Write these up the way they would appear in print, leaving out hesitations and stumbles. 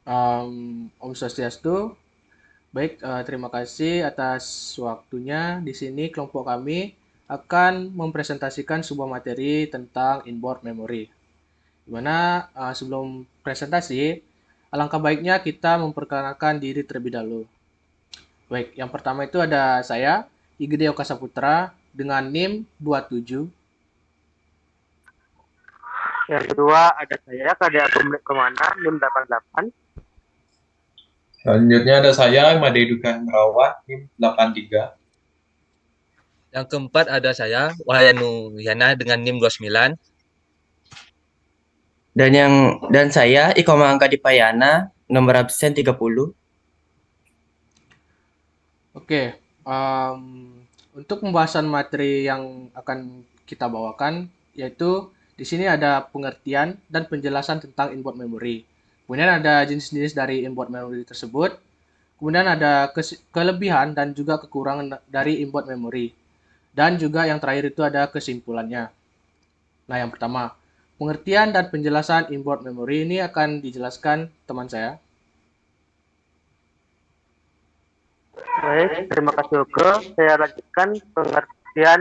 Om Swastiastu. Baik, terima kasih atas waktunya. Di sini kelompok kami akan mempresentasikan sebuah materi tentang inboard memory. Dimana sebelum presentasi, alangkah baiknya kita memperkenalkan diri terlebih dahulu. Baik, yang pertama itu ada saya, Igede Oka Saputra, dengan NIM 27. Yang kedua ada saya, Kadek Agung Kemana, NIM 88. Selanjutnya ada saya, Made Duga Hendrawan, NIM 83. Yang keempat ada saya, Wahyanu Yana dengan NIM 29. Dan saya Iko Mangka Dipayana, nomor absen 30. Oke, em, untuk pembahasan materi yang akan kita bawakan, yaitu di sini ada pengertian dan penjelasan tentang inboard memory. Kemudian ada jenis-jenis dari inboard memory tersebut. Kemudian ada kelebihan dan juga kekurangan dari inboard memory. Dan juga yang terakhir itu ada kesimpulannya. Nah, yang pertama, pengertian dan penjelasan inboard memory ini akan dijelaskan teman saya. Baik, terima kasih Oke. Saya lanjutkan pengertian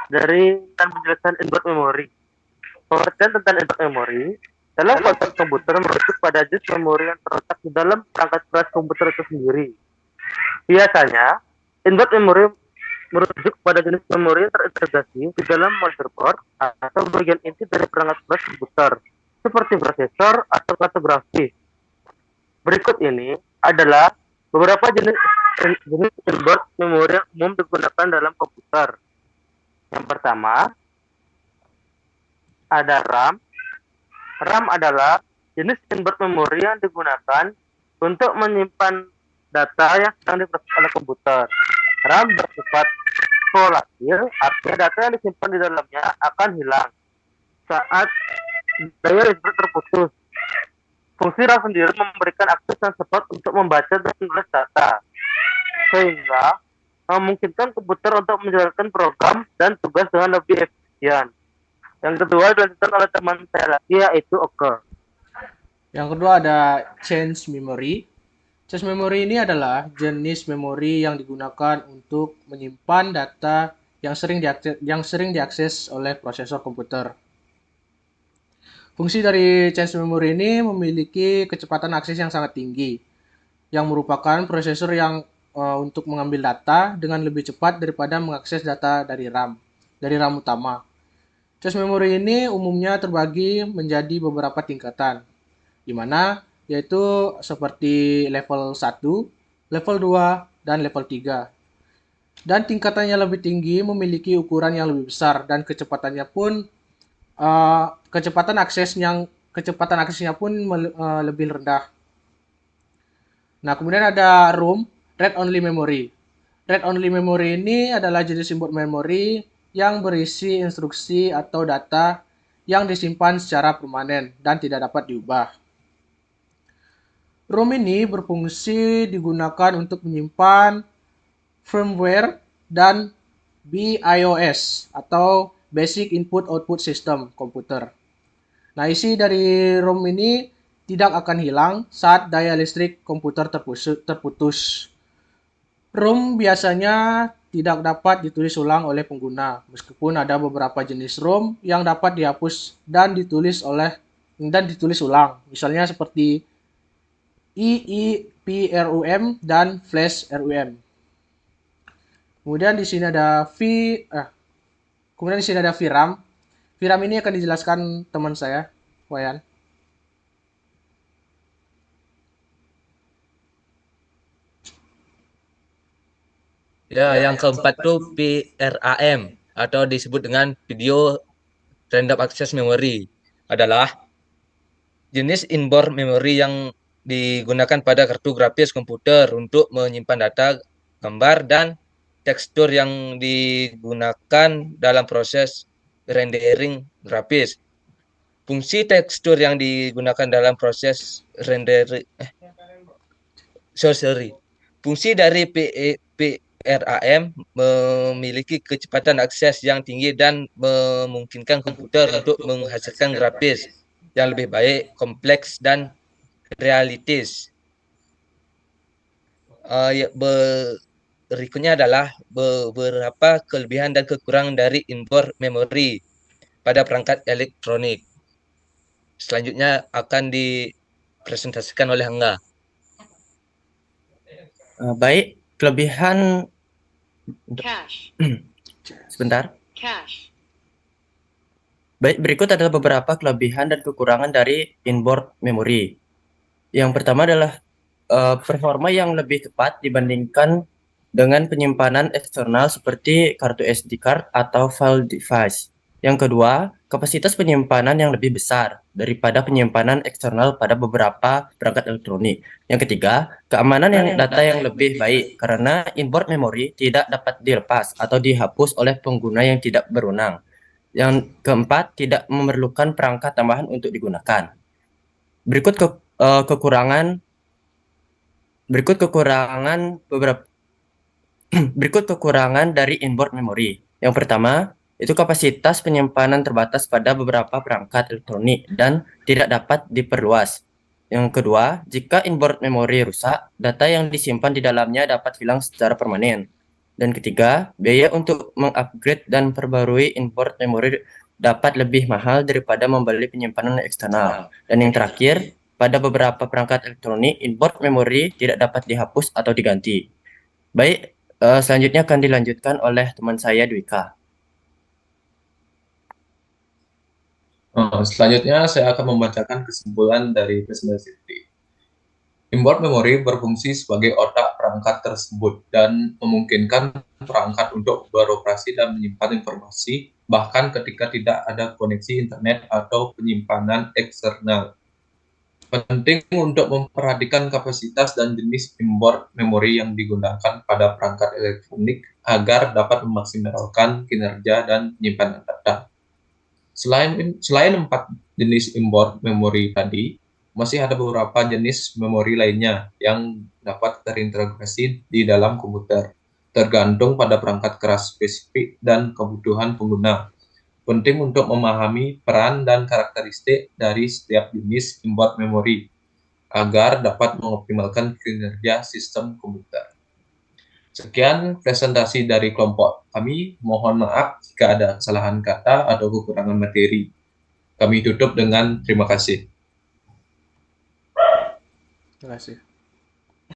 dari dan penjelasan inboard memory. Pengertian tentang inboard memory dalam konsep komputer merujuk pada jenis memori yang terletak di dalam perangkat keras komputer itu sendiri. Biasanya, inboard memory merujuk pada jenis memori yang terintegrasi di dalam motherboard atau bagian inti dari perangkat keras komputer, seperti prosesor atau kartu grafis. Berikut ini adalah beberapa jenis inboard memori yang umum digunakan dalam komputer. Yang pertama, ada RAM. RAM adalah jenis inboard memori yang digunakan untuk menyimpan data yang sedang diproses oleh komputer. RAM bersifat volatil, artinya data yang disimpan di dalamnya akan hilang saat daya listrik terputus. Fungsi RAM sendiri memberikan akses yang cepat untuk membaca dan menulis data, sehingga memungkinkan komputer untuk menjalankan program dan tugas dengan lebih efisien. Yang kedua dilanjutkan oleh teman saya lagi, yaitu Oke. Yang kedua ada change memory. Change memory ini adalah jenis memori yang digunakan untuk menyimpan data yang sering diakses oleh prosesor komputer. Fungsi dari change memory ini memiliki kecepatan akses yang sangat tinggi, yang merupakan prosesor yang untuk mengambil data dengan lebih cepat daripada mengakses data dari RAM utama. Cache memory ini umumnya terbagi menjadi beberapa tingkatan, di mana yaitu seperti level 1, level 2, dan level 3. Dan tingkatannya lebih tinggi memiliki ukuran yang lebih besar dan kecepatannya pun kecepatan aksesnya pun lebih rendah. Nah, kemudian ada ROM, Read Only Memory. Read Only Memory ini adalah jenis input memory yang berisi instruksi atau data yang disimpan secara permanen dan tidak dapat diubah. ROM ini berfungsi digunakan untuk menyimpan firmware dan BIOS atau Basic Input Output System komputer. Nah, isi dari ROM ini tidak akan hilang saat daya listrik komputer terputus. ROM biasanya tidak dapat ditulis ulang oleh pengguna, meskipun ada beberapa jenis ROM yang dapat dihapus dan ditulis ulang. Misalnya seperti EEPROM dan Flash ROM. Kemudian di sini ada VRAM. VRAM ini akan dijelaskan teman saya, Wayan. Ya, yang keempat tuh VRAM atau disebut dengan Video Random Access Memory adalah jenis inboard memory yang digunakan pada kartu grafis komputer untuk menyimpan data, gambar, dan tekstur yang digunakan dalam proses rendering grafis. Fungsi tekstur yang digunakan dalam proses rendering Fungsi dari PRAM memiliki kecepatan akses yang tinggi dan memungkinkan komputer untuk menghasilkan grafis yang lebih baik, kompleks, dan realities. Berikutnya adalah beberapa kelebihan dan kekurangan dari inboard memory pada perangkat elektronik. Selanjutnya akan dipresentasikan oleh Angga. Baik, kelebihan Cache. sebentar. Cache. Baik, berikut adalah beberapa kelebihan dan kekurangan dari inboard memory. Yang pertama adalah performa yang lebih cepat dibandingkan dengan penyimpanan eksternal seperti kartu SD card atau file device. Yang kedua, kapasitas penyimpanan yang lebih besar daripada penyimpanan eksternal pada beberapa perangkat elektronik. Yang ketiga, keamanan data yang lebih baik karena inboard memory tidak dapat dilepas atau dihapus oleh pengguna yang tidak berwenang. Yang keempat, tidak memerlukan perangkat tambahan untuk digunakan. Berikut kekurangan dari inboard memory. Yang pertama, itu kapasitas penyimpanan terbatas pada beberapa perangkat elektronik dan tidak dapat diperluas. Yang kedua, jika inboard memory rusak, data yang disimpan di dalamnya dapat hilang secara permanen. Dan ketiga, biaya untuk mengupgrade dan perbarui inboard memory dapat lebih mahal daripada membeli penyimpanan eksternal. Dan yang terakhir, pada beberapa perangkat elektronik, inboard memory tidak dapat dihapus atau diganti. Baik, selanjutnya akan dilanjutkan oleh teman saya, Dwika. Selanjutnya saya akan membacakan kesimpulan dari presentasi. Inboard memory berfungsi sebagai otak perangkat tersebut dan memungkinkan perangkat untuk beroperasi dan menyimpan informasi bahkan ketika tidak ada koneksi internet atau penyimpanan eksternal. Penting untuk memperhatikan kapasitas dan jenis inboard memory yang digunakan pada perangkat elektronik agar dapat memaksimalkan kinerja dan penyimpanan data. Selain 4 jenis inboard memory tadi, masih ada beberapa jenis memori lainnya yang dapat terintegrasi di dalam komputer, tergantung pada perangkat keras spesifik dan kebutuhan pengguna. Penting untuk memahami peran dan karakteristik dari setiap jenis inboard memory agar dapat mengoptimalkan kinerja sistem komputer. Sekian presentasi dari kelompok kami. Mohon maaf jika ada kesalahan kata atau kekurangan materi. Kami tutup dengan terima kasih. Terima kasih.